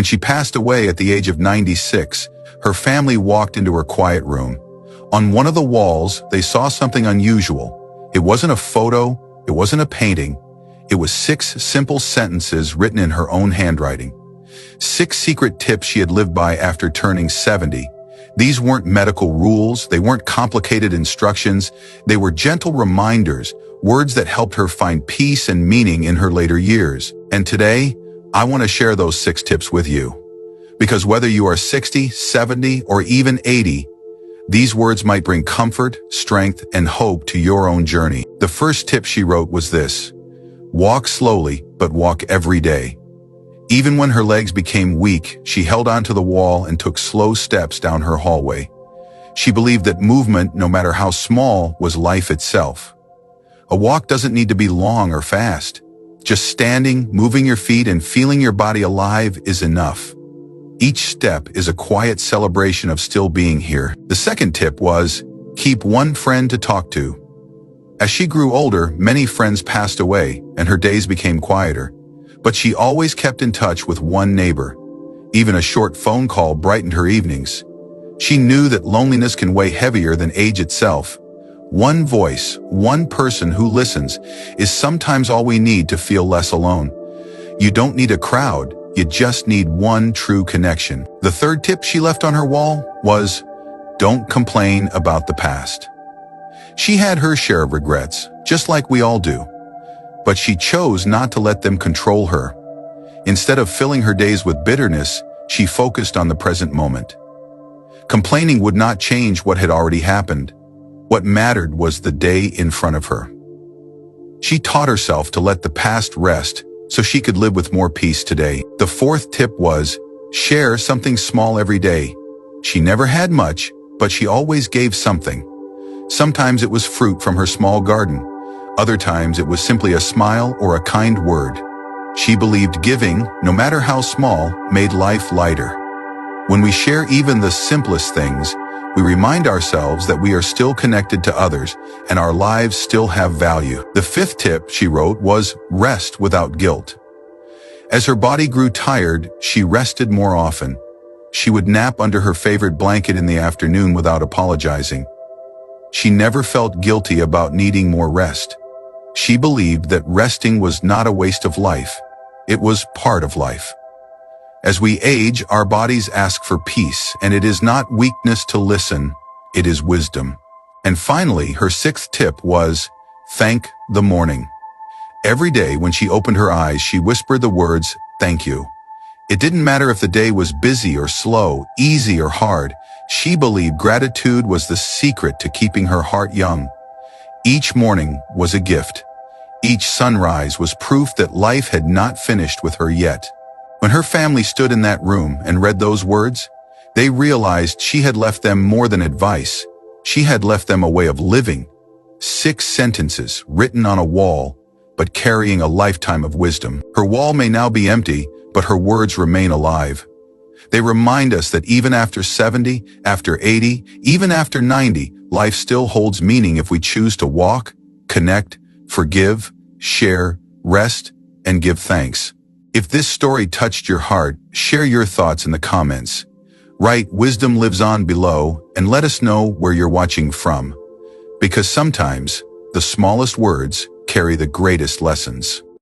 When she passed away at the age of 96, her family walked into her quiet room. On one of the walls, they saw something unusual. It wasn't a photo, it wasn't a painting. It was 6 simple sentences written in her own handwriting. 6 secret tips she had lived by after turning 70. These weren't medical rules, they weren't complicated instructions, they were gentle reminders, words that helped her find peace and meaning in her later years. And today, I want to share those 6 tips with you. Because whether you are 60, 70, or even 80, these words might bring comfort, strength, and hope to your own journey. The first tip she wrote was this: walk slowly, but walk every day. Even when her legs became weak, she held onto the wall and took slow steps down her hallway. She believed that movement, no matter how small, was life itself. A walk doesn't need to be long or fast. Just standing, moving your feet, and feeling your body alive is enough. Each step is a quiet celebration of still being here. The second tip was, keep one friend to talk to. As she grew older, many friends passed away, and her days became quieter. But she always kept in touch with one neighbor. Even a short phone call brightened her evenings. She knew that loneliness can weigh heavier than age itself. One voice, one person who listens, is sometimes all we need to feel less alone. You don't need a crowd, you just need one true connection. The third tip she left on her wall was, don't complain about the past. She had her share of regrets, just like we all do. But she chose not to let them control her. Instead of filling her days with bitterness, she focused on the present moment. Complaining would not change what had already happened. What mattered was the day in front of her. She taught herself to let the past rest so she could live with more peace today. The fourth tip was, share something small every day. She never had much, but she always gave something. Sometimes it was fruit from her small garden. Other times it was simply a smile or a kind word. She believed giving, no matter how small, made life lighter. When we share even the simplest things, we remind ourselves that we are still connected to others and our lives still have value. The fifth tip she wrote was, rest without guilt. As her body grew tired, she rested more often. She would nap under her favorite blanket in the afternoon without apologizing. She never felt guilty about needing more rest. She believed that resting was not a waste of life. It was part of life. As we age, our bodies ask for peace, and it is not weakness to listen, it is wisdom. And finally, her sixth tip was, thank the morning. Every day when she opened her eyes, she whispered the words, thank you. It didn't matter if the day was busy or slow, easy or hard. She believed gratitude was the secret to keeping her heart young. Each morning was a gift. Each sunrise was proof that life had not finished with her yet. When her family stood in that room and read those words, they realized she had left them more than advice. She had left them a way of living. 6 sentences written on a wall, but carrying a lifetime of wisdom. Her wall may now be empty, but her words remain alive. They remind us that even after 70, after 80, even after 90, life still holds meaning if we choose to walk, connect, forgive, share, rest, and give thanks. If this story touched your heart, share your thoughts in the comments. Write "Wisdom lives on" below and let us know where you're watching from. Because sometimes, the smallest words carry the greatest lessons.